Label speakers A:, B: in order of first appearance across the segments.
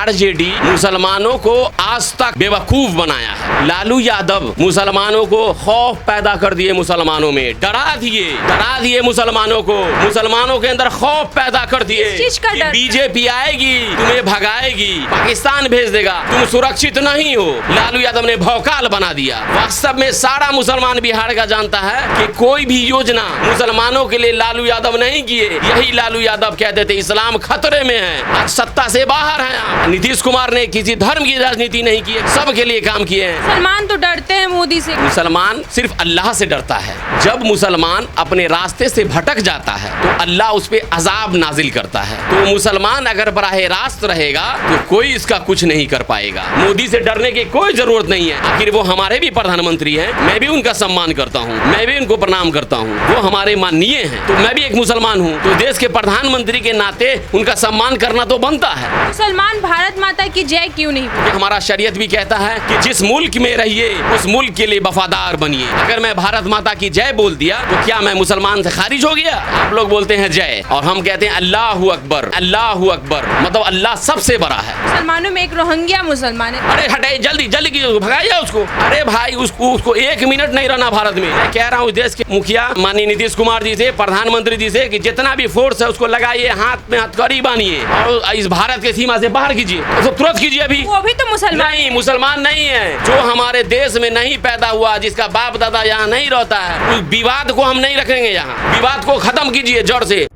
A: RJD मुसलमानों को आज तक बेवकूफ बनाया है। लालू यादव मुसलमानों को खौफ पैदा कर दिए, मुसलमानों में डरा दिए मुसलमानों को, मुसलमानों के अंदर खौफ पैदा कर दिए कि बीजेपी आएगी तुम्हें भगाएगी, पाकिस्तान भेज देगा, तुम सुरक्षित नहीं हो। लालू यादव ने भौकाल बना दिया। वास्तव में सारा मुसलमान बिहार का जानता है कि कोई भी योजना मुसलमानों के लिए लालू यादव नहीं किए। यही लालू यादव कहते थे इस्लाम खतरे में है, आज सत्ता से बाहर है। नीतीश कुमार ने किसी धर्म की राजनीति नहीं की, सबके लिए काम किए हैं।
B: मुसलमान तो डरते हैं मोदी से।
A: मुसलमान सिर्फ अल्लाह से डरता है। जब मुसलमान अपने रास्ते से भटक जाता है तो अल्लाह उस पे अजाब नाजिल करता है। तो मुसलमान अगर बराह रास्त रहेगा तो कोई इसका कुछ नहीं कर पाएगा। मोदी से डरने की कोई जरूरत नहीं है। आखिर वो हमारे भी प्रधानमंत्री हैं, मैं भी उनका सम्मान करता हूँ, मैं भी उनको प्रणाम करता हूँ, वो हमारे माननीय हैं। तो मैं भी एक मुसलमान हूँ, तो देश के प्रधानमंत्री के नाते उनका सम्मान करना तो बनता है।
B: मुसलमान भारत माता की जय क्यों नहीं?
A: हमारा शरीयत भी कहता है कि जिस मुल्क में रहिए उस मुल्क के लिए वफादार बनिए। अगर मैं भारत माता की जय बोल दिया तो क्या मैं मुसलमान से खारिज हो गया? आप लोग बोलते हैं जय और हम कहते हैं अल्लाहू अकबर, अल्लाहू अकबर, मतलब अल्लाह सबसे बड़ा है।
B: मुसलमानों में एक रोहिंग्या मुसलमान है।
A: अरे हटाइए जल्दी कीजिए, भगाइए उसको। अरे भाई उसको 1 मिनट नहीं रहना भारत में। मैं कह रहा हूँ देश के मुखिया माननीय नीतीश कुमार जी से, प्रधानमंत्री जी से कि जितना भी फोर्स है उसको लगाइए, हाथ में हथकड़ी बांधिए और इस भारत के सीमा से बाहर कीजिए, उसको तुरंत कीजिए। अभी
B: वो भी तो
A: मुसलमान नहीं है। जो हमारे देश में नहीं पैदा हुआ, जिसका बाप दादा यहाँ नहीं रहता है, उस विवाद को हम नहीं रखेंगे। यहाँ विवाद को खत्म कीजिए जड़ से।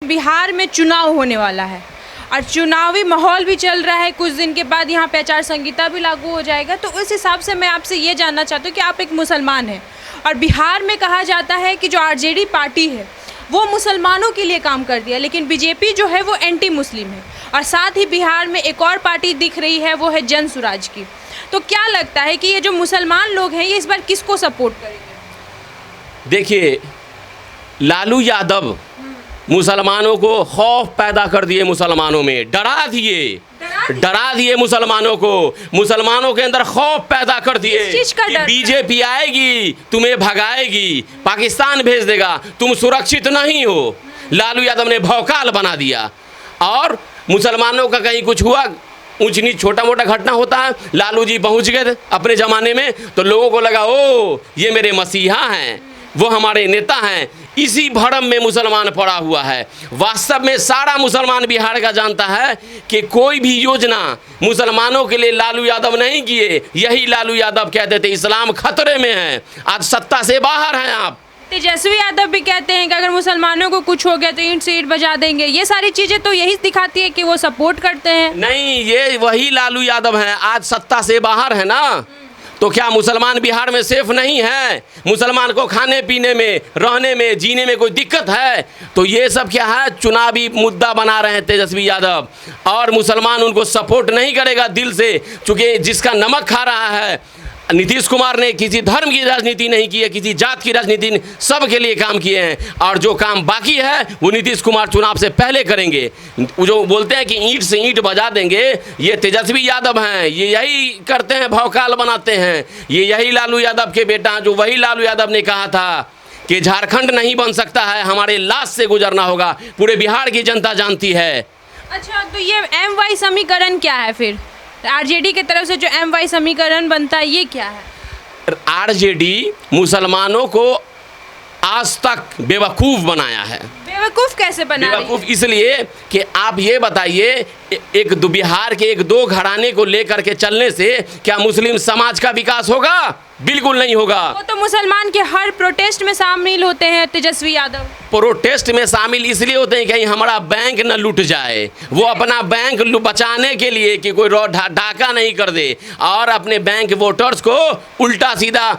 B: बिहार में चुनाव होने वाला है और चुनावी माहौल भी चल रहा है। कुछ दिन के बाद यहाँ पे आचार संहिता भी लागू हो जाएगा। तो उस हिसाब से मैं आपसे ये जानना चाहती हूँ कि आप एक मुसलमान हैं और बिहार में कहा जाता है कि जो आरजेडी पार्टी है वो मुसलमानों के लिए काम कर दिया, लेकिन बीजेपी जो है वो एंटी मुस्लिम है। और साथ ही बिहार में एक और पार्टी दिख रही है, वो है जन सुराज की। तो क्या लगता है कि ये जो मुसलमान लोग हैं ये इस बार किसको सपोर्ट करेंगे?
A: देखिए, लालू यादव मुसलमानों को खौफ पैदा कर दिए, मुसलमानों में डरा दिए मुसलमानों को, मुसलमानों के अंदर खौफ पैदा कर दिए कि बीजेपी आएगी तुम्हें भगाएगी, पाकिस्तान भेज देगा, तुम सुरक्षित नहीं हो। लालू यादव ने भौकाल बना दिया। और मुसलमानों का कहीं कुछ हुआ, ऊंच नीच छोटा मोटा घटना होता है, लालू जी पहुंच गए अपने ज़माने में तो लोगों को लगा ओ ये मेरे मसीहा हैं, वो हमारे नेता हैं। इसी भरम में मुसलमान पड़ा हुआ है। वास्तव में सारा मुसलमान बिहार का जानता है कि कोई भी योजना मुसलमानों के लिए लालू यादव नहीं किए। यही लालू यादव कहते थे इस्लाम खतरे में है, आज सत्ता से बाहर हैं आप।
B: तेजस्वी यादव भी कहते हैं कि अगर मुसलमानों को कुछ हो गया तो ईंट से ईंट बजा देंगे। ये सारी चीज़ें तो यही दिखाती है कि वो सपोर्ट करते हैं।
A: नहीं, ये वही लालू यादव हैं, आज सत्ता से बाहर है ना। तो क्या मुसलमान बिहार में सेफ नहीं है? मुसलमान को खाने पीने में, रहने में, जीने में कोई दिक्कत है? तो ये सब क्या है, चुनावी मुद्दा बना रहे हैं तेजस्वी यादव। और मुसलमान उनको सपोर्ट नहीं करेगा दिल से, चूँकि जिसका नमक खा रहा है। नीतीश कुमार ने किसी धर्म की राजनीति नहीं की है, किसी जात की राजनीति, सबके लिए काम किए हैं। और जो काम बाकी है वो नीतीश कुमार चुनाव से पहले करेंगे। जो बोलते हैं कि ईंट से ईंट बजा देंगे, ये तेजस्वी यादव हैं, ये यही करते हैं, भौकाल बनाते हैं। ये यही लालू यादव के बेटा, जो वही लालू यादव ने कहा था कि झारखंड नहीं बन सकता है, हमारे लाश से गुजरना होगा। पूरे बिहार की जनता जानती है।
B: अच्छा, तो ये MY समीकरण क्या है फिर? आरजेडी की तरफ से जो MY समीकरण बनता है ये क्या है?
A: आरजेडी मुसलमानों को आज तक बेवकूफ़ बनाया है।
B: बेवकूफ़ कैसे बना रही है?
A: बेवकूफ़ इसलिए कि आप ये बताइए, बिहार के 1-2 घराने को लेकर के चलने से क्या मुस्लिम समाज का विकास होगा? बिल्कुल नहीं होगा।
B: वो तो मुसलमान के हर प्रोटेस्ट में शामिल होते हैं तेजस्वी यादव।
A: प्रोटेस्ट में शामिल इसलिए होते हैं कि हमारा बैंक न लूट जाए। वो अपना बैंक बचाने के लिए कि कोई डाका नहीं कर दे और अपने बैंक वोटर्स को उल्टा सीधा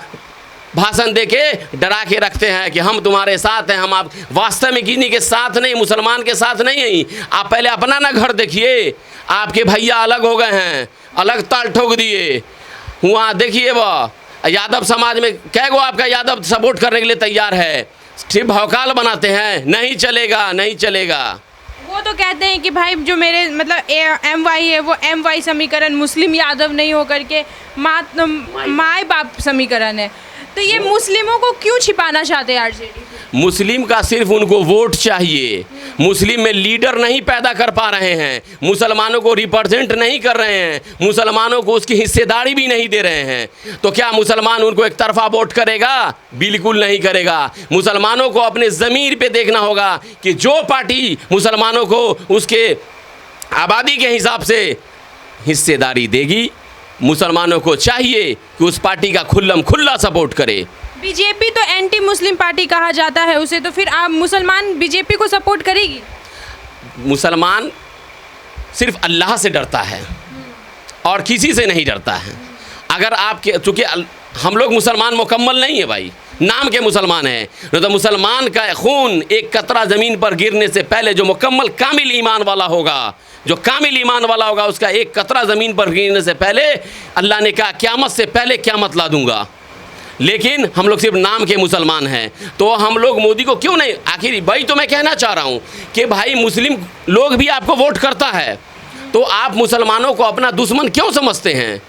A: भाषण देके डरा के रखते हैं कि हम तुम्हारे साथ हैं। हम आप वास्तव में किन्हीं के साथ नहीं, मुसलमान के साथ नहीं हैं। आप पहले अपना ना घर देखिए। आपके भैया अलग हो गए हैं, अलग ताल ठोक दिए। वहाँ देखिए वह यादव समाज में कै गो आपका यादव सपोर्ट करने के लिए तैयार है, सिर्फ भौकाल बनाते हैं। नहीं चलेगा, नहीं चलेगा।
B: वो तो कहते हैं कि भाई जो मेरे मतलब MY है वो MY समीकरण मुस्लिम यादव नहीं होकर के माँ बाप समीकरण है। तो ये मुस्लिमों को क्यों छिपाना चाहते हैं आरजेडी?
A: मुस्लिम का सिर्फ उनको वोट चाहिए। मुस्लिम में लीडर नहीं पैदा कर पा रहे हैं, मुसलमानों को रिप्रेजेंट नहीं कर रहे हैं, मुसलमानों को उसकी हिस्सेदारी भी नहीं दे रहे हैं। तो क्या मुसलमान उनको एक तरफा वोट करेगा? बिल्कुल नहीं करेगा। मुसलमानों को अपने ज़मीर पे देखना होगा कि जो पार्टी मुसलमानों को उसके आबादी के हिसाब से हिस्सेदारी देगी, मुसलमानों को चाहिए कि उस पार्टी का खुल्लम खुल्ला सपोर्ट करे।
B: बीजेपी तो एंटी मुस्लिम पार्टी कहा जाता है उसे, तो फिर आप मुसलमान बीजेपी को सपोर्ट करेगी?
A: मुसलमान सिर्फ अल्लाह से डरता है और किसी से नहीं डरता है। अगर आपके, चूँकि हम लोग मुसलमान मुकम्मल नहीं है भाई, नाम के मुसलमान हैं, तो मुसलमान का खून एक कतरा ज़मीन पर गिरने से पहले जो मुकम्मल कामिल ईमान वाला होगा, जो कामिल ईमान वाला होगा, उसका एक कतरा ज़मीन पर गिरने से पहले अल्लाह ने कहा क़यामत से पहले क़यामत ला दूंगा। लेकिन हम लोग सिर्फ नाम के मुसलमान हैं, तो हम लोग मोदी को क्यों नहीं, आखिर भाई तो मैं कहना चाह रहा हूँ कि भाई मुस्लिम लोग भी आपको वोट करता है, तो आप मुसलमानों को अपना दुश्मन क्यों समझते हैं?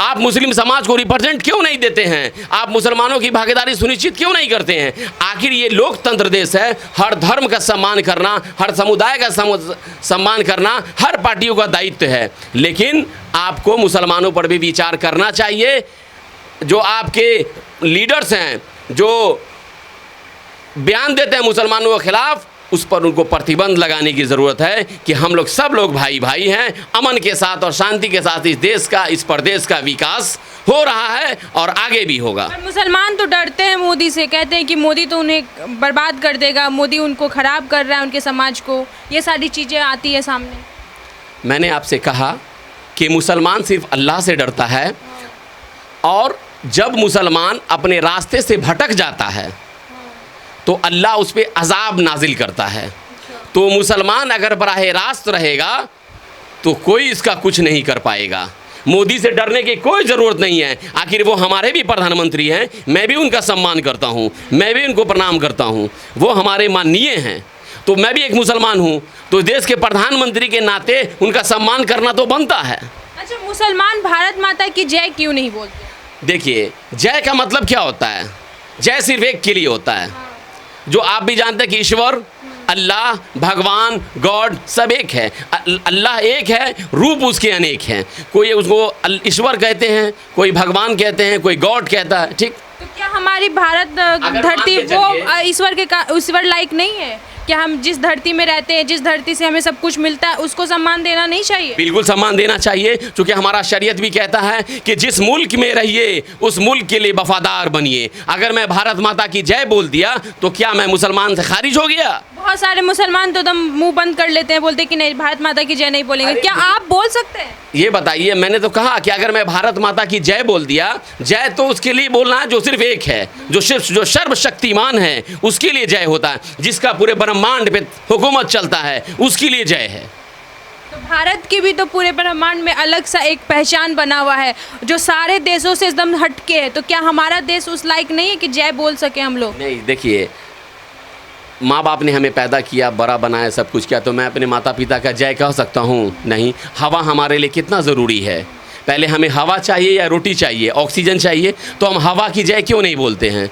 A: आप मुस्लिम समाज को रिप्रेजेंट क्यों नहीं देते हैं? आप मुसलमानों की भागीदारी सुनिश्चित क्यों नहीं करते हैं? आखिर ये लोकतंत्र देश है, हर धर्म का सम्मान करना, हर समुदाय का सम्मान करना हर पार्टियों का दायित्व है। लेकिन आपको मुसलमानों पर भी विचार करना चाहिए। जो आपके लीडर्स हैं, जो बयान देते हैं मुसलमानों के खिलाफ, उस पर उनको प्रतिबंध लगाने की ज़रूरत है कि हम लोग सब लोग भाई भाई हैं। अमन के साथ और शांति के साथ इस देश का, इस प्रदेश का विकास हो रहा है और आगे भी होगा।
B: मुसलमान तो डरते हैं मोदी से, कहते हैं कि मोदी तो उन्हें बर्बाद कर देगा, मोदी उनको ख़राब कर रहा है, उनके समाज को, ये सारी चीज़ें आती है सामने।
A: मैंने आपसे कहा कि मुसलमान सिर्फ अल्लाह से डरता है, और जब मुसलमान अपने रास्ते से भटक जाता है तो अल्लाह उस पर अज़ाब नाजिल करता है। तो मुसलमान अगर बराह रास्त रहेगा तो कोई इसका कुछ नहीं कर पाएगा। मोदी से डरने की कोई ज़रूरत नहीं है। आखिर वो हमारे भी प्रधानमंत्री हैं, मैं भी उनका सम्मान करता हूँ, मैं भी उनको प्रणाम करता हूँ, वो हमारे माननीय हैं। तो मैं भी एक मुसलमान हूँ, तो देश के प्रधानमंत्री के नाते उनका सम्मान करना तो बनता है।
B: अच्छा, मुसलमान भारत माता की जय क्यों नहीं बोलते?
A: देखिए, जय का मतलब क्या होता है? जय सिर्फ एक के लिए होता है, जो आप भी जानते हैं कि ईश्वर, अल्लाह, भगवान, गॉड सब एक है। अल्लाह एक है, रूप उसके अनेक हैं। कोई उसको ईश्वर कहते हैं, कोई भगवान कहते हैं, कोई गॉड कहता है। ठीक,
B: तो क्या हमारी भारत धरती वो ईश्वर लायक नहीं है? क्या हम जिस धरती में रहते हैं, जिस धरती से हमें सब कुछ मिलता है, उसको सम्मान देना नहीं चाहिए?
A: बिल्कुल सम्मान देना चाहिए, क्योंकि हमारा शरीयत भी कहता है कि जिस मुल्क में रहिए उस मुल्क के लिए वफादार बनिए। अगर मैं भारत माता की जय बोल दिया तो क्या मैं मुसलमान से खारिज हो गया?
B: बहुत सारे मुसलमान तो एकदम मुंह बंद कर लेते हैं, बोलते हैं कि नहीं, भारत माता की जय नहीं बोलेंगे। क्या आप बोल सकते हैं?
A: ये बताइए, मैंने तो कहा कि अगर मैं भारत माता की जय बोल दिया, जय तो उसके लिए बोलना है जो सिर्फ एक है, जो सर्वशक्तिमान है, उसके लिए जय होता है। जिसका पूरे ब्रह्मांड पे हुकूमत चलता है, उसके लिए जय है।
B: तो भारत की भी तो पूरे ब्रह्मांड में अलग सा एक पहचान बना हुआ है, जो सारे देशों से एकदम हटके है। तो क्या हमारा देश उस लायक नहीं है कि जय बोल सके हम लोग?
A: नहीं, देखिए, माँ बाप ने हमें पैदा किया, बड़ा बनाया, सब कुछ किया, तो मैं अपने माता पिता का जय कह सकता हूँ? नहीं। हवा हमारे लिए कितना ज़रूरी है। पहले हमें हवा चाहिए या रोटी चाहिए, ऑक्सीजन चाहिए, तो हम हवा की जय क्यों नहीं बोलते हैं?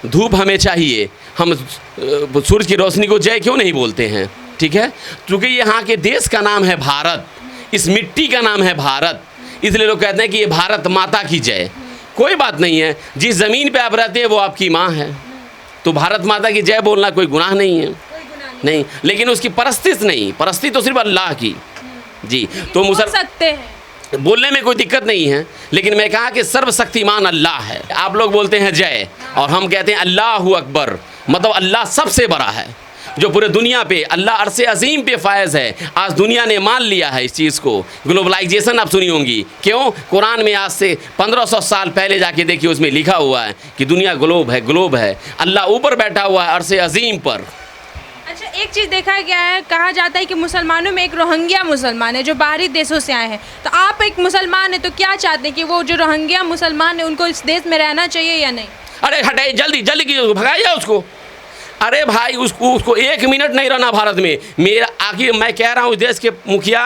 A: धूप हमें चाहिए, हम सूरज की रोशनी को जय क्यों नहीं बोलते हैं? ठीक है, क्योंकि यहाँ के देश का नाम है भारत, इस मिट्टी का नाम है भारत, इसलिए लोग कहते हैं कि ये भारत माता की जय। कोई बात नहीं है, जिस ज़मीन पे आप रहते हैं वो आपकी माँ है, तो भारत माता की जय बोलना कोई गुनाह नहीं है। नहीं, लेकिन उसकी परस्तिश नहीं, परस्ती तो सिर्फ अल्लाह की। जी, तो
B: सकते हैं,
A: बोलने में कोई दिक्कत नहीं है, लेकिन मैं कहा कि सर्वशक्तिमान अल्लाह है। आप लोग बोलते हैं जय, और हम कहते हैं अल्लाहु अकबर, मतलब अल्लाह सबसे बड़ा है, जो पूरे दुनिया पे अल्लाह अर्शे अजीम पे फायज़ है। आज दुनिया ने मान लिया है इस चीज़ को। ग्लोबलाइजेशन आप सुनी होंगी, क्यों? कुरान में आज से 1500 साल पहले जाके देखिए, उसमें लिखा हुआ है कि दुनिया ग्लोब है, ग्लोब है, अल्लाह ऊपर बैठा हुआ है अर्शे अजीम पर।
B: अच्छा, एक चीज़ देखा गया है, कहा जाता है कि मुसलमानों में एक रोहिंग्या मुसलमान है जो बाहरी देशों से आए हैं। तो आप एक मुसलमान हैं, तो क्या चाहते हैं कि वो जो रोहिंग्या मुसलमान है उनको इस देश में रहना चाहिए या नहीं?
A: अरे हटाइए, जल्दी जल्दी कीजिए, भगाइए उसको। अरे भाई, उसको 1 मिनट नहीं रहना भारत में। मेरा आखिर मैं कह रहा हूँ, देश के मुखिया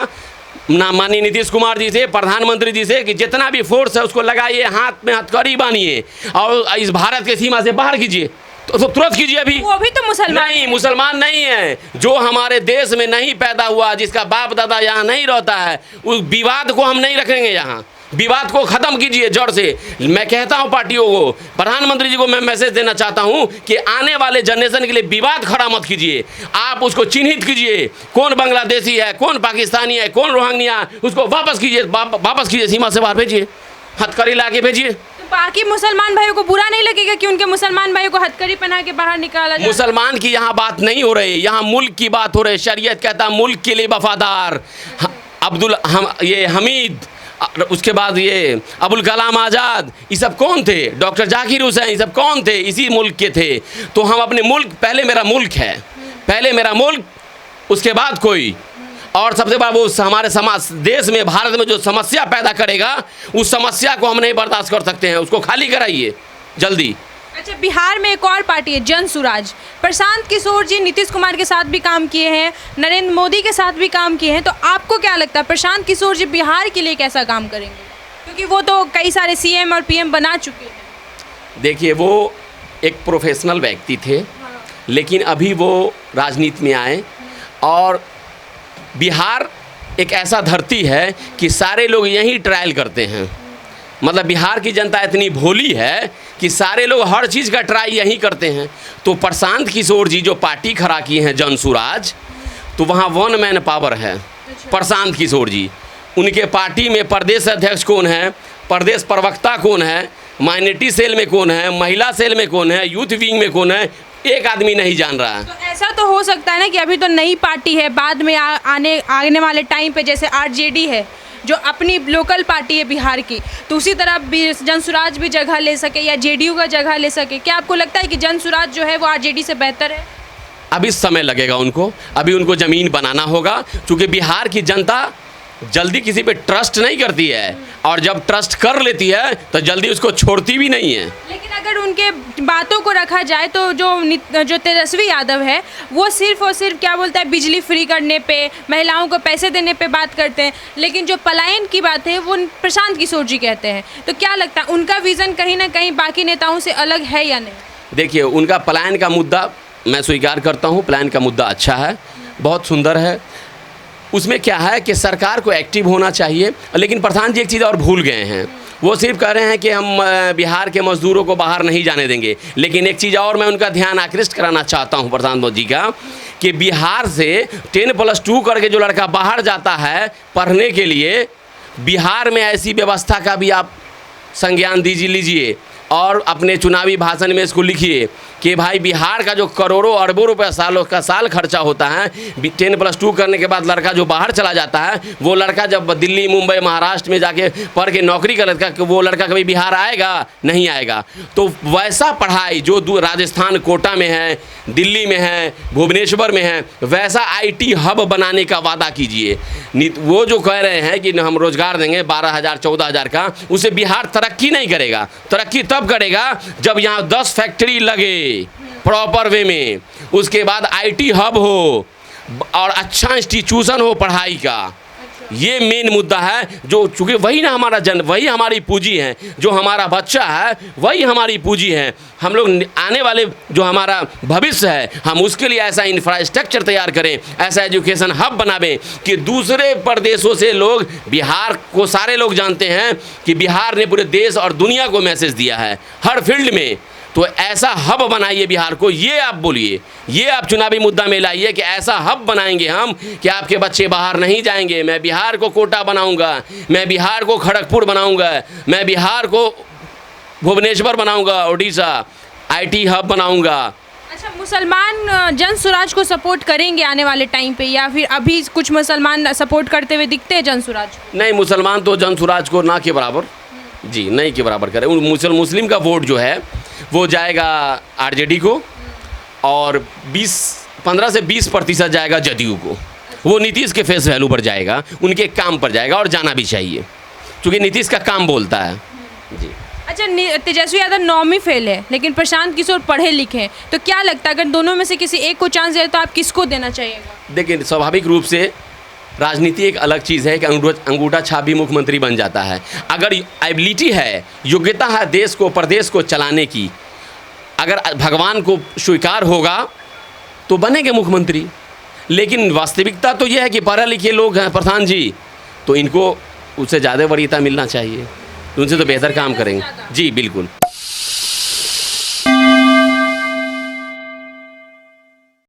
A: ना माननीय नीतीश कुमार जी से, प्रधानमंत्री जी से कि जितना भी फोर्स है उसको लगाइए, हाथ में हथकड़ी बांधिए और इस भारत के सीमा से बाहर कीजिए। तो तुरंत कीजिए अभी।
B: वो भी तो मुसलमान
A: नहीं, मुसलमान नहीं है। जो हमारे देश में नहीं पैदा हुआ, जिसका बाप दादा यहाँ नहीं रहता है, उस विवाद को हम नहीं रखेंगे यहाँ। विवाद को ख़त्म कीजिए जड़ से। मैं कहता हूँ पार्टियों को, प्रधानमंत्री जी को मैं मैसेज देना चाहता हूँ कि आने वाले जनरेशन के लिए विवाद खड़ा मत कीजिए। आप उसको चिन्हित कीजिए, कौन बांग्लादेशी है, कौन पाकिस्तानी है, कौन रोहिंग्या, उसको वापस कीजिए, वापस कीजिए, सीमा से बाहर भेजिए, हथकड़ी ला के भेजिए।
B: तो बाकी मुसलमान भाइयों को बुरा नहीं लगेगा कि उनके मुसलमान भाइयों को हथकड़ी पहना के बाहर निकाला जाए?
A: मुसलमान की यहाँ बात नहीं हो रही, यहाँ मुल्क की बात हो रही। शरीयत कहता है मुल्क के लिए वफादार। ये हमीद, उसके बाद ये अबुल कलाम आज़ाद, ये सब कौन थे? डॉक्टर जाकिर हुसैन, ये सब कौन थे? इसी मुल्क के थे। तो हम अपने मुल्क, पहले मेरा मुल्क है, पहले मेरा मुल्क, उसके बाद कोई। और सबसे बड़ा वो हमारे समाज, देश में, भारत में जो समस्या पैदा करेगा, उस समस्या को हम नहीं बर्दाश्त कर सकते हैं। उसको खाली कराइए जल्दी।
B: अच्छा, बिहार में एक और पार्टी है जन सुराज। प्रशांत किशोर जी नीतीश कुमार के साथ भी काम किए हैं, नरेंद्र मोदी के साथ भी काम किए हैं। तो आपको क्या लगता है प्रशांत किशोर जी बिहार के लिए कैसा काम करेंगे? क्योंकि वो तो कई सारे सीएम और पीएम बना चुके हैं।
A: देखिए, वो एक प्रोफेशनल व्यक्ति थे, लेकिन अभी वो राजनीति में आए। और बिहार एक ऐसा धरती है कि सारे लोग यहीं ट्रायल करते हैं। मतलब बिहार की जनता इतनी भोली है कि सारे लोग हर चीज़ का ट्राई यहीं करते हैं। तो प्रशांत किशोर जी जो पार्टी खड़ा की हैं जन सुराज, तो वहाँ वन मैन पावर है। प्रशांत किशोर जी, उनके पार्टी में प्रदेश अध्यक्ष कौन है, प्रदेश प्रवक्ता कौन है, माइनॉरिटी सेल में कौन है, महिला सेल में कौन है, यूथ विंग में कौन है, एक आदमी नहीं जान रहा है।
B: तो ऐसा तो हो सकता है ना कि अभी तो नई पार्टी है, बाद में आने वाले टाइम पे जैसे आरजेडी है जो अपनी लोकल पार्टी है बिहार की, तो उसी तरह जन सुराज भी जगह ले सके या जेडीयू का जगह ले सके। क्या आपको लगता है कि जन सुराज जो है वो आरजेडी से बेहतर है?
A: अभी समय लगेगा उनको, अभी उनको ज़मीन बनाना होगा, क्योंकि बिहार की जनता जल्दी किसी पे ट्रस्ट नहीं करती है, और जब ट्रस्ट कर लेती है तो जल्दी उसको छोड़ती भी नहीं है।
B: लेकिन अगर उनके बातों को रखा जाए तो जो तेजस्वी यादव है वो सिर्फ और सिर्फ क्या बोलता है, बिजली फ्री करने पे, महिलाओं को पैसे देने पे बात करते हैं, लेकिन जो पलायन की बात है वो प्रशांत किशोर जी कहते हैं। तो क्या लगता है उनका विज़न कहीं ना कहीं बाकी नेताओं से अलग है या नहीं?
A: देखिए, उनका पलायन का मुद्दा मैं स्वीकार करता हूँ, पलायन का मुद्दा अच्छा है, बहुत सुंदर है। उसमें क्या है कि सरकार को एक्टिव होना चाहिए। लेकिन प्रधान जी एक चीज़ और भूल गए हैं, वो सिर्फ कह रहे हैं कि हम बिहार के मजदूरों को बाहर नहीं जाने देंगे। लेकिन एक चीज़ और मैं उनका ध्यान आकृष्ट कराना चाहता हूँ प्रधानमंत्री जी का, कि बिहार से 10+2 करके जो लड़का बाहर जाता है पढ़ने के लिए, बिहार में ऐसी व्यवस्था का भी आप संज्ञान लीजिए और अपने चुनावी भाषण में इसको लिखिए कि भाई बिहार का जो करोड़ों अरबों रुपए साल खर्चा होता है, 10+2 करने के बाद लड़का जो बाहर चला जाता है, वो लड़का जब दिल्ली, मुंबई, महाराष्ट्र में जाके पढ़ के नौकरी करेगा, वो लड़का कभी बिहार आएगा? नहीं आएगा। तो वैसा पढ़ाई जो राजस्थान कोटा में है, दिल्ली में है, भुवनेश्वर में है, वैसा IT हब बनाने का वादा कीजिए। वो जो कह रहे हैं कि हम रोज़गार देंगे 12,000 14,000 का, उससे बिहार तरक्की नहीं करेगा। तरक्की तब करेगा जब यहाँ 10 फैक्ट्री लगे प्रॉपर वे में, उसके बाद IT हब हो और अच्छा इंस्टीट्यूशन हो पढ़ाई का। ये मेन मुद्दा है, जो चूँकि वही ना हमारा वही हमारी पूंजी है, जो हमारा बच्चा है वही हमारी पूंजी है। हम लोग आने वाले जो हमारा भविष्य है, हम उसके लिए ऐसा इंफ्रास्ट्रक्चर तैयार करें, ऐसा एजुकेशन हब बनावें कि दूसरे प्रदेशों से लोग, बिहार को सारे लोग जानते हैं कि बिहार ने पूरे देश और दुनिया को मैसेज दिया है हर फील्ड में। तो ऐसा हब बनाइए बिहार को, ये आप बोलिए, ये आप चुनावी मुद्दा में लाइए कि ऐसा हब बनाएंगे हम कि आपके बच्चे बाहर नहीं जाएंगे। मैं बिहार को कोटा बनाऊंगा, मैं बिहार को खड़गपुर बनाऊंगा, मैं बिहार को भुवनेश्वर बनाऊंगा, उड़ीसा IT हब बनाऊंगा।
B: अच्छा, मुसलमान जन सुराज को सपोर्ट करेंगे आने वाले टाइम पे, या फिर अभी कुछ मुसलमान सपोर्ट करते हुए दिखते हैं जन सुराज?
A: नहीं, मुसलमान तो जन सुराज को ना के बराबर, जी नहीं के बराबर करें। मुस्लिम का वोट जो है वो जाएगा आरजेडी को, और 15 से 20% जाएगा जदयू को। वो नीतीश के फेस वैल्यू पर जाएगा, उनके काम पर जाएगा, और जाना भी चाहिए क्योंकि नीतीश का काम बोलता है। जी।
B: अच्छा, तेजस्वी यादव 9वीं फेल है, लेकिन प्रशांत किशोर पढ़े लिखे हैं, तो क्या लगता है अगर दोनों में से किसी एक को चांस दे तो आप किसको देना चाहिएगा?
A: देखिए, स्वाभाविक रूप से राजनीति एक अलग चीज़ है कि अंगूठा छाप भी मुख्यमंत्री बन जाता है। अगर एबिलिटी है, योग्यता है देश को प्रदेश को चलाने की, अगर भगवान को स्वीकार होगा तो बनेंगे मुख्यमंत्री। लेकिन वास्तविकता तो यह है कि पढ़े लिखे लोग हैं प्रधान जी, तो इनको उससे ज़्यादा वरीयता मिलना चाहिए, उनसे तो बेहतर काम करेंगे। जी बिल्कुल।